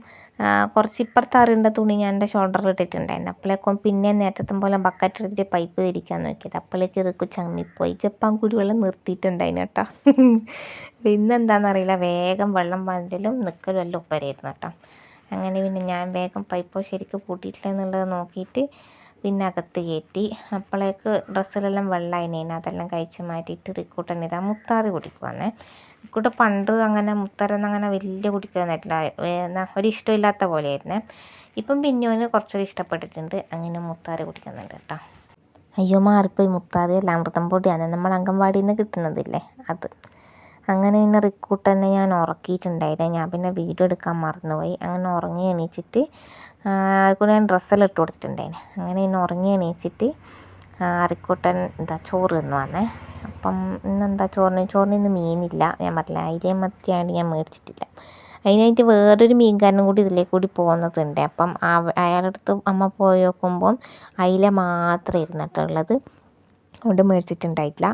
കുറച്ച് ഇപ്പുറത്ത് അറിയേണ്ട തുണി ഞാൻ എൻ്റെ ഷോൾഡറിൽ ഇട്ടിട്ടുണ്ടായിരുന്നു. അപ്പോഴേക്കും പിന്നെ നേരത്തെ പോലെ ബക്കറ്റ് എടുത്തിട്ട് പൈപ്പ് തിരിക്കാൻ നോക്കിയത്. അപ്പോഴേക്ക് ഇറക്കു ചമ്മിപ്പോയി. ജപ്പാൻ കുടിവെള്ളം നിർത്തിയിട്ടുണ്ടായിരുന്നു കേട്ടോ. പിന്നെന്താണെന്നറിയില്ല, വേഗം വെള്ളം വരലും നിൽക്കലും എല്ലാം ഒപ്പരായിരുന്നു കേട്ടോ. അങ്ങനെ പിന്നെ ഞാൻ വേഗം പൈപ്പ് ശരിക്കും പൂട്ടിയിട്ടില്ല എന്നുള്ളത് നോക്കിയിട്ട് പിന്നെ അകത്ത് കയറ്റി. അപ്പോഴേക്ക് ഡ്രസ്സിലെല്ലാം വെള്ളമായിനേന്. അതെല്ലാം കഴിച്ച് മാറ്റിയിട്ട് റിക്കൂട്ടൻ ഇതാ മുത്താറി കുടിക്കുവാന്നേ. റിക്കൂട്ട പണ്ട് അങ്ങനെ മുത്താറൊന്നും അങ്ങനെ വലിയ കുടിക്കുന്നില്ല, ഒരിഷ്ടമില്ലാത്ത പോലെയായിരുന്നേ. ഇപ്പം പിന്നെ അവന് കുറച്ചുകൂടി ഇഷ്ടപ്പെട്ടിട്ടുണ്ട്. അങ്ങനെ മുത്താറി കുടിക്കുന്നുണ്ട് കേട്ടോ. അയ്യോ മാറിപ്പോയി, മുത്താറി അല്ല അമൃതം പൊടിയാണ്, നമ്മൾ അംഗൻവാടിയിൽ നിന്ന് കിട്ടുന്നതില്ലേ അത്. അങ്ങനെ പിന്നെ റിക്കൂട്ടനെ ഞാൻ ഉറക്കിയിട്ടുണ്ടായില്ല. ഞാൻ പിന്നെ വീഡിയോ എടുക്കാൻ മറന്നുപോയി. അങ്ങനെ ഉറങ്ങി എണീച്ചിട്ട് കൂടെ ഞാൻ ഡ്രസ്സെല്ലാം ഇട്ട് കൊടുത്തിട്ടുണ്ടായിന്. അങ്ങനെ പിന്നെ ഉറങ്ങി എണീച്ചിട്ട് റിക്കൂട്ടൻ എന്താ ചോറ് തിന്നു വന്നേ. അപ്പം ഇന്നെന്താ ചോറിന് ഇന്ന് മീനില്ല. ഞാൻ പറഞ്ഞില്ല അയിലയും മത്തിയാണ് ഞാൻ മേടിച്ചിട്ടില്ല. അതിനായിട്ട് വേറൊരു മീൻകാരനും കൂടി ഇതിലേക്ക് കൂടി പോകുന്നതുണ്ട്. അപ്പം അയാളുടെ അടുത്ത് അമ്മ പോയി നോക്കുമ്പം അയില മാത്രമേ ഇരുന്നിട്ടുള്ളത്, അതുകൊണ്ട് മേടിച്ചിട്ടുണ്ടായിട്ടില്ല.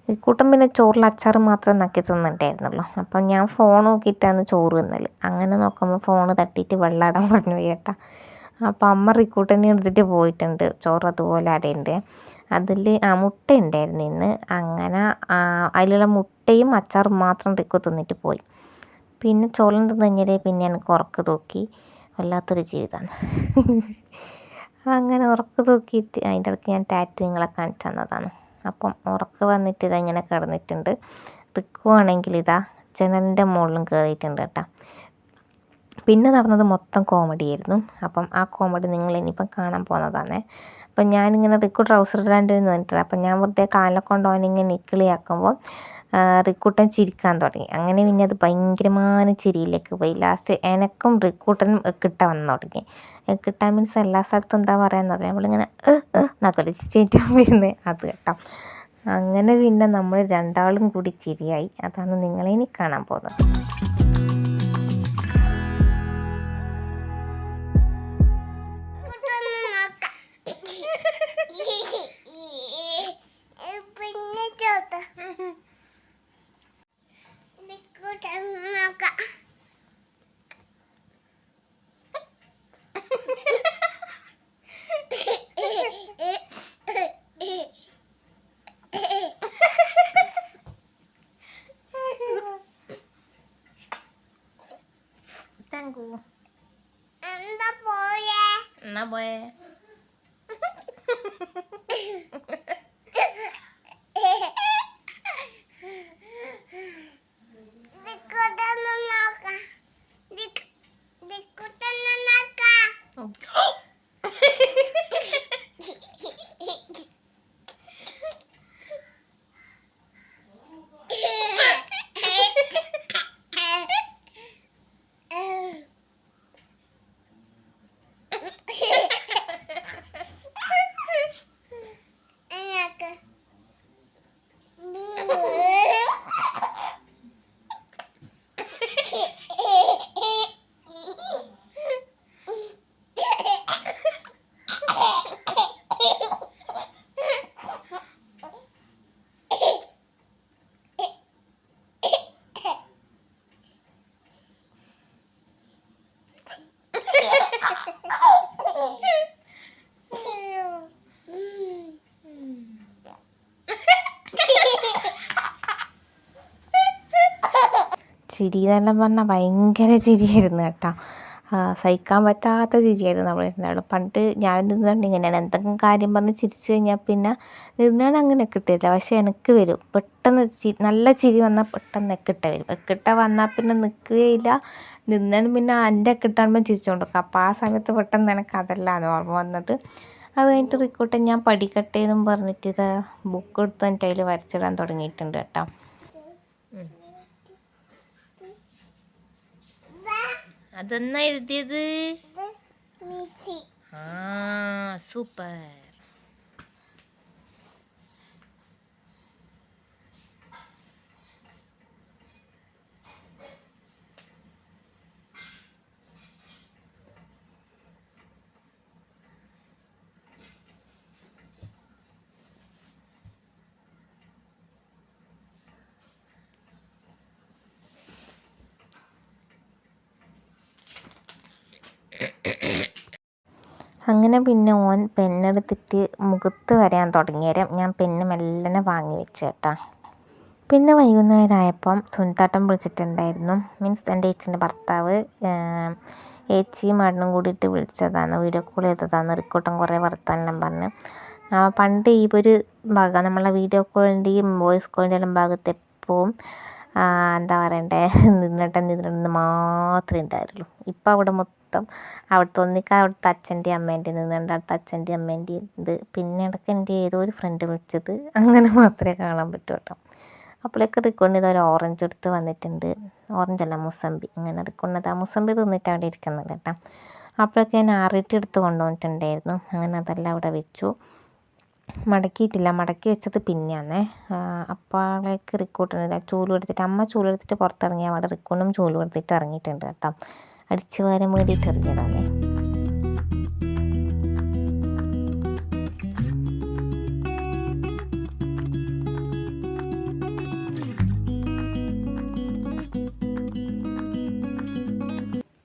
ഈ കൂട്ടം പിന്നെ ചോറിൽ അച്ചാർ മാത്രം നക്കി തിന്നിട്ടുണ്ടായിരുന്നുള്ളൂ. അപ്പം ഞാൻ ഫോൺ നോക്കിയിട്ടാണ് ചോറ് തിന്നൽ. അങ്ങനെ നോക്കുമ്പോൾ ഫോൺ തട്ടിയിട്ട് വെള്ളം ഇടാൻ പറഞ്ഞു പോയി കേട്ടോ. അപ്പം അമ്മ റിക്കൂട്ടനെ എടുത്തിട്ട് പോയിട്ടുണ്ട്. ചോറ് അതുപോലെ അടയുണ്ട്. അതിൽ മുട്ട ഉണ്ടായിരുന്നു ഇന്ന്. അങ്ങനെ അതിലുള്ള മുട്ടയും അച്ചാറും മാത്രം റിക്കു തിന്നിട്ട് പോയി. പിന്നെ ചോളം തിന്നഞ്ഞിട്ട് പിന്നെ എനിക്ക് ഉറക്ക് തൂക്കി. വല്ലാത്തൊരു ജീവിതമാണ്. അങ്ങനെ ഉറക്ക് തൂക്കിയിട്ട് അതിൻ്റെ ഇടയ്ക്ക് ഞാൻ ടാറ്റു നിങ്ങളെ കാണിച്ചു തന്നതാണ്. അപ്പം ഉറക്ക് വന്നിട്ട് ഇതങ്ങനെ കിടന്നിട്ടുണ്ട്. റിക്കു ആണെങ്കിൽ ഇതാ ജനലിൻ്റെ മുകളിലും കയറിയിട്ടുണ്ട് കേട്ടോ. പിന്നെ നടന്നത് മൊത്തം കോമഡി ആയിരുന്നു. അപ്പം ആ കോമഡി നിങ്ങൾ ഇനിയിപ്പം കാണാൻ പോകുന്നതാണ്. അപ്പം ഞാനിങ്ങനെ റിക്കു ട്രൗസർ ഇടാണ്ട് നിന്നിട്ടില്ല. അപ്പം ഞാൻ വെറുതെ കാലിനെ കൊണ്ടുപോകാനിങ്ങനെ നിക്കിളിയാക്കുമ്പോൾ റിക്കൂട്ടൻ ചിരിക്കാൻ തുടങ്ങി. അങ്ങനെ പിന്നെ അത് ഭയങ്കരമായ ചിരിയിലേക്ക് പോയി. ലാസ്റ്റ് എനക്കും റിക്കൂട്ടനും കിട്ടാൻ വന്നു തുടങ്ങി. കിട്ടാൻ മീൻസ് എല്ലാ സ്ഥലത്തും എന്താ പറയാന്ന് പറയാം, നമ്മളിങ്ങനെ നക്കല് ചേറ്റാൻ വരുന്നത് അത് കേട്ടോ. അങ്ങനെ പിന്നെ നമ്മൾ രണ്ടാളും കൂടി ചിരിയായി. അതാണ് നിങ്ങളിനി കാണാൻ പോകുന്നത്. എന്നാ പോയേ ചിരി എന്നെല്ലാം പറഞ്ഞാൽ ഭയങ്കര ചിരിയായിരുന്നു കേട്ടോ. സഹിക്കാൻ പറ്റാത്ത ചിരിയായിരുന്നു നമ്മൾ രണ്ടാളും. പണ്ട് ഞാൻ നിന്നുകൊണ്ട് ഇങ്ങനെയാണ്, എന്തെങ്കിലും കാര്യം പറഞ്ഞ് ചിരിച്ചു കഴിഞ്ഞാൽ പിന്നെ നിന്നാണ് അങ്ങനെ കിട്ടില്ല. പക്ഷേ എനിക്ക് വരും പെട്ടെന്ന് നല്ല ചിരി വന്നാൽ പെട്ടെന്ന് എക്കിട്ട വരും. എക്കിട്ട വന്നാൽ പിന്നെ നിൽക്കുകയില്ല. നിന്നാലും പിന്നെ എൻ്റെ എക്കിട്ടാകുമ്പോൾ ചിരിച്ചുകൊണ്ട് നിൽക്കും. അപ്പോൾ ആ സമയത്ത് പെട്ടെന്ന് എനിക്ക് അതെല്ലാം ഓർമ്മ വന്നത്. അത് കഴിഞ്ഞിട്ട് റിക്കൂട്ടൻ ഞാൻ പഠിക്കട്ടെ എന്നും പറഞ്ഞിട്ട് ഇത് ബുക്ക് എടുത്ത് എൻ്റെ അതിൽ വരച്ചിടാൻ തുടങ്ങിയിട്ടുണ്ട് കേട്ടോ. അതെന്നാ എഴുതിയത്? സൂപ്പർ. അങ്ങനെ പിന്നെ ഓൻ പെണ്ണെടുത്തിട്ട് മുഖത്ത് വരാൻ തുടങ്ങിയേരം ഞാൻ പെണ്ണ് മെല്ലനെ വാങ്ങി വെച്ച് കേട്ടോ. പിന്നെ വൈകുന്നേരം ആയപ്പം സുനിത്താട്ടൻ വിളിച്ചിട്ടുണ്ടായിരുന്നു. മീൻസ് എൻ്റെ ഏച്ചിൻ്റെ ഭർത്താവ്. ഏച്ചിയും മണ്ണും കൂടിയിട്ട് വിളിച്ചതാണ്, വീഡിയോ കോൾ ചെയ്തതാണ്. റിക്കോട്ടൻ കുറേ വർത്താനെല്ലാം പറഞ്ഞ്. പണ്ട് ഈ ഒരു ഭാഗം നമ്മളെ വീഡിയോ കോളിൻ്റെയും വോയിസ് കോളിൻ്റെ എല്ലാം ഭാഗത്ത് എപ്പോഴും എന്താ പറയണ്ടേ, നിന്നിട്ടെന്ന് മാത്രമേ ഉണ്ടായിരുള്ളൂ. ഇപ്പം അവിടെ മൊത്തം അവിടുത്തെ അവിടുത്തെ അച്ഛൻ്റെ അമ്മേൻ്റെ നിന്നിട്ട് അടുത്ത അച്ഛൻ്റെ അമ്മേൻ്റെ ഇത്, പിന്നെ ഇടയ്ക്ക് എൻ്റെ ഏതോ ഒരു ഫ്രണ്ട് വിളിച്ചത്, അങ്ങനെ മാത്രമേ കാണാൻ പറ്റൂ കേട്ടോ. അപ്പോഴേക്ക് റിക്കോണിത് ഒരു ഓറഞ്ച് എടുത്ത് വന്നിട്ടുണ്ട്. ഓറഞ്ചല്ല, മുസമ്പി. ഇങ്ങനെ റിക്കോണിത് ആ മുസമ്പി തിന്നിട്ട് അവിടെ ഇരിക്കുന്നുണ്ട് കേട്ടോ. അപ്പോഴൊക്കെ ഞാൻ ആറിയിട്ട് എടുത്ത് കൊണ്ടുവന്നിട്ടുണ്ടായിരുന്നു. അങ്ങനെ അതെല്ലാം അവിടെ വെച്ചു. മടക്കിയിട്ടില്ല, മടക്കി വെച്ചത് പിന്നെയാന്നേ. അപ്പോഴേക്ക് റിക്കോട്ടിന് ചൂലെടുത്തിട്ട് അമ്മ ചൂലെടുത്തിട്ട് പുറത്തിറങ്ങിയ അവിടെ റിക്കോണും ചൂലും എടുത്തിട്ട് ഇറങ്ങിയിട്ടുണ്ട് കേട്ടോ. അടിച്ചു വാരം വേണ്ടിയിട്ട് എറിഞ്ഞതാണേ.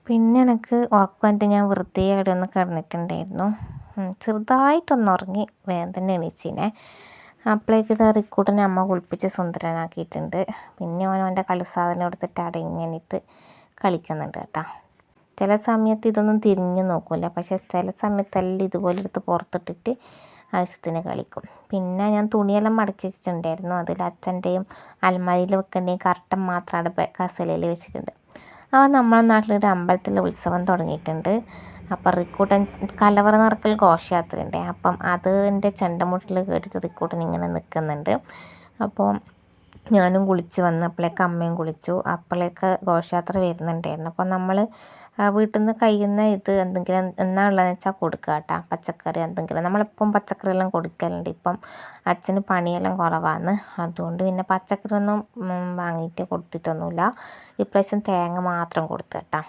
പിന്നെ എനിക്ക് ഉറക്കം വന്നിട്ട് ഞാൻ വെറുതെ അവിടെ ഒന്ന് കിടന്നിട്ടുണ്ടായിരുന്നു. ചെറുതായിട്ടൊന്ന് ഉറങ്ങി, വേഗം തന്നെ എണീച്ചിനെ. അപ്പോഴേക്ക് ഇത് റിക്കൂട്ടനെ അമ്മ കുളിപ്പിച്ച് സുന്ദരനാക്കിയിട്ടുണ്ട്. പിന്നെ ഓൻ്റെ കളിസാധനം എടുത്തിട്ട് അവിടെ ഇങ്ങനെയിട്ട് കളിക്കുന്നുണ്ട് കേട്ടോ. ചില സമയത്ത് ഇതൊന്നും തിരിഞ്ഞു നോക്കില്ല, പക്ഷേ ചില സമയത്തെല്ലാം ഇതുപോലെ എടുത്ത് പുറത്തിട്ടിട്ട് ആവശ്യത്തിന് കളിക്കും. പിന്നെ ഞാൻ തുണിയെല്ലാം മടക്കി വെച്ചിട്ടുണ്ടായിരുന്നു. അതിൽ അച്ഛൻ്റെയും അലമാരിയിൽ വെക്കേണ്ടയും കർട്ടൻ മാത്രം അവിടെ കസേരയിൽ വെച്ചിട്ടുണ്ട്. നമ്മളെ നാട്ടിലൊരു അമ്പലത്തിലെ ഉത്സവം തുടങ്ങിയിട്ടുണ്ട്. അപ്പം റിക്കൂട്ടൻ കലവറ നിറക്കൽ ഘോഷയാത്രയുണ്ട്. അപ്പം അതിൻ്റെ ചെണ്ടമുട്ടിൽ കേട്ടിട്ട് റിക്കൂട്ടൻ ഇങ്ങനെ നിൽക്കുന്നുണ്ട്. അപ്പോൾ ഞാനും കുളിച്ച് വന്നപ്പോഴേക്ക് അമ്മയും കുളിച്ചു. അപ്പോഴേക്ക് ഘോഷയാത്ര വരുന്നുണ്ടായിരുന്നു. അപ്പം നമ്മൾ വീട്ടിൽ നിന്ന് കഴിയുന്ന ഇത് എന്തെങ്കിലും എന്നാ ഉള്ളതെന്ന് വെച്ചാൽ കൊടുക്കുക കേട്ടോ. പച്ചക്കറി എന്തെങ്കിലും, നമ്മളെപ്പം പച്ചക്കറിയെല്ലാം കൊടുക്കലുണ്ട്. ഇപ്പം അച്ഛന് പണിയെല്ലാം കുറവാണ്, അതുകൊണ്ട് പിന്നെ പച്ചക്കറി ഒന്നും വാങ്ങിയിട്ട് കൊടുത്തിട്ടൊന്നുമില്ല. ഇപ്രാവശ്യം തേങ്ങ മാത്രം കൊടുത്തു കേട്ടോ.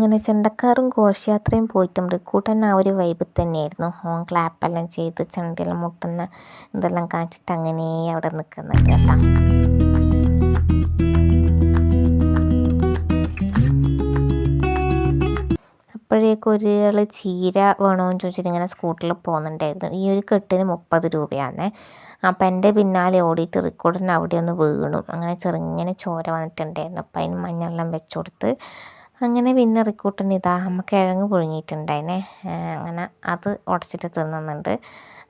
അങ്ങനെ ചെണ്ടക്കാരും ഘോഷയാത്രയും പോയിട്ടും റിക്കൂട്ടൻ ആ ഒരു വൈബിൽ തന്നെയായിരുന്നു. ഓൻ ക്ലാപ്പെല്ലാം ചെയ്ത് ചെണ്ടയെല്ലാം മുട്ടുന്ന ഇതെല്ലാം കാണിച്ചിട്ട് അങ്ങനെ അവിടെ നിൽക്കുന്നുണ്ട് കേട്ടോ. അപ്പോഴേക്കും ഒരാൾ ചീര വേണമെന്ന് ചോദിച്ചിട്ട് ഇങ്ങനെ സ്കൂട്ടറിൽ പോകുന്നുണ്ടായിരുന്നു. ഈ ഒരു കെട്ടിന് 30 രൂപയാണ്. അപ്പം എൻ്റെ പിന്നാലെ ഓടിയിട്ട് റിക്കോർഡിന് അവിടെ ഒന്ന് വീണു. അങ്ങനെ ചെറുങ്ങനെ ചോര വന്നിട്ടുണ്ടായിരുന്നു. അപ്പം അതിന് മഞ്ഞളെല്ലാം വെച്ച് കൊടുത്ത് അങ്ങനെ പിന്നെ റിക്കൂട്ടൻ ഇതാ അമ്മ കിഴങ്ങ് പുഴുങ്ങിയിട്ടുണ്ടായിനെ. അങ്ങനെ അത് ഉടച്ചിട്ട് തിന്നുന്നുണ്ട്.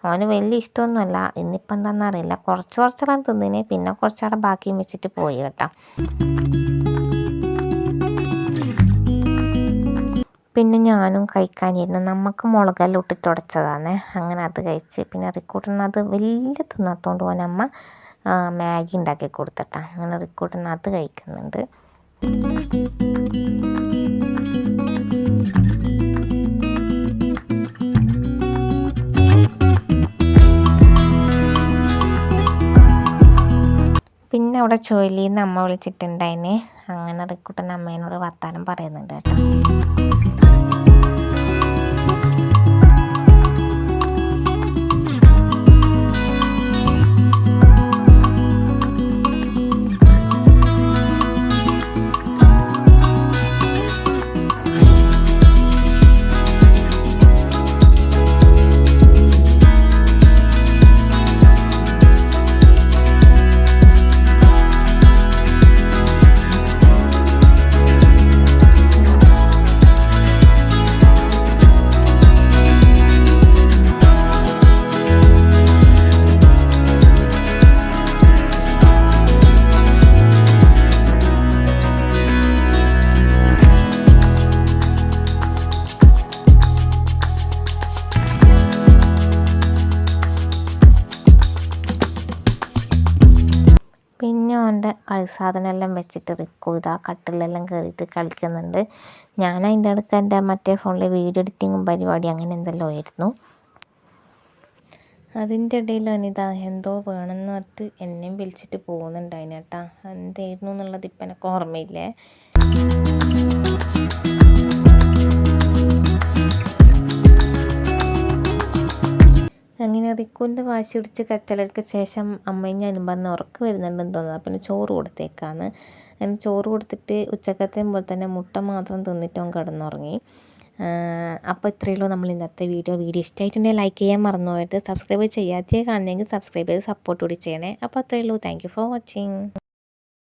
അവന് വലിയ ഇഷ്ടമൊന്നുമല്ല. ഇന്നിപ്പം എന്താണെന്നറിയില്ല, കുറച്ചെല്ലാം തിന്നിനെ, പിന്നെ കുറച്ചവിടെ ബാക്കിയും വെച്ചിട്ട് പോയി കേട്ടോ. പിന്നെ ഞാനും കഴിക്കാനിരുന്നു. നമുക്ക് മുളകെല്ലാം ഇട്ടിട്ട് ഉടച്ചതാണ്. അങ്ങനെ അത് കഴിച്ച് പിന്നെ റിക്കൂട്ടൻ അത് വലിയ തിന്നാത്തോണ്ട് പോകാൻ അമ്മ മാഗി ഉണ്ടാക്കി കൊടുത്തിട്ടാ. അങ്ങനെ റിക്കൂട്ടൻ അത് കഴിക്കുന്നുണ്ട്. പിന്നെ അവിടെ ചുഴലിന്ന് അമ്മ വിളിച്ചിട്ടുണ്ടായിനെ. അങ്ങനെ റിക്കൂട്ടൻ അമ്മേനോട് വർത്താനം പറയുന്നുണ്ട് കേട്ടോ. പിന്നെ അവൻ്റെ കളിസാധനമെല്ലാം വെച്ചിട്ട് റിക്കു ഇതാ കട്ടിലെല്ലാം കയറിയിട്ട് കളിക്കുന്നുണ്ട്. ഞാൻ അതിൻ്റെ ഇടയ്ക്ക് എൻ്റെ മറ്റേ ഫോണിൽ വീഡിയോ എഡിറ്റിങ്ങും പരിപാടി അങ്ങനെ എന്തെല്ലോ ആയിരുന്നു. അതിൻ്റെ ഇടയിൽ അവനിതാ എന്തോ വേണമെന്ന് പറഞ്ഞിട്ട് എന്നെയും വിളിച്ചിട്ട് പോകുന്നുണ്ടായിന് കേട്ടാ. എന്തായിരുന്നു എന്നുള്ളത് ഇപ്പം എനിക്ക് ഓർമ്മയില്ലേ. അങ്ങനെ റിക്കുവിൻ്റെ വാശി പിടിച്ച് കച്ചലക്ക് ശേഷം അമ്മയും ഞാനും പറഞ്ഞ് ഉറക്ക് വരുന്നുണ്ടെന്ന് തോന്നുന്നത്. പിന്നെ ചോറ് കൊടുത്തേക്കാന്ന്. അങ്ങനെ ചോറ് കൊടുത്തിട്ട് ഉച്ചക്കത്തെ പോലെ തന്നെ മുട്ട മാത്രം തിന്നിട്ട് അവൻ കിടന്നുറങ്ങി. അപ്പോൾ ഇത്രയേ ഉള്ളൂ നമ്മൾ ഇന്നത്തെ വീഡിയോ ഇഷ്ടമായിട്ടുണ്ടെങ്കിൽ ലൈക്ക് ചെയ്യാൻ മറന്നു പോകരുത്. സബ്സ്ക്രൈബ് ചെയ്യാത്തേ കാണുന്നെങ്കിൽ സബ്സ്ക്രൈബ് ചെയ്ത് സപ്പോർട്ട് കൂടി ചെയ്യണേ. അപ്പോൾ അത്രയേ ഉള്ളൂ. Thank you for watching.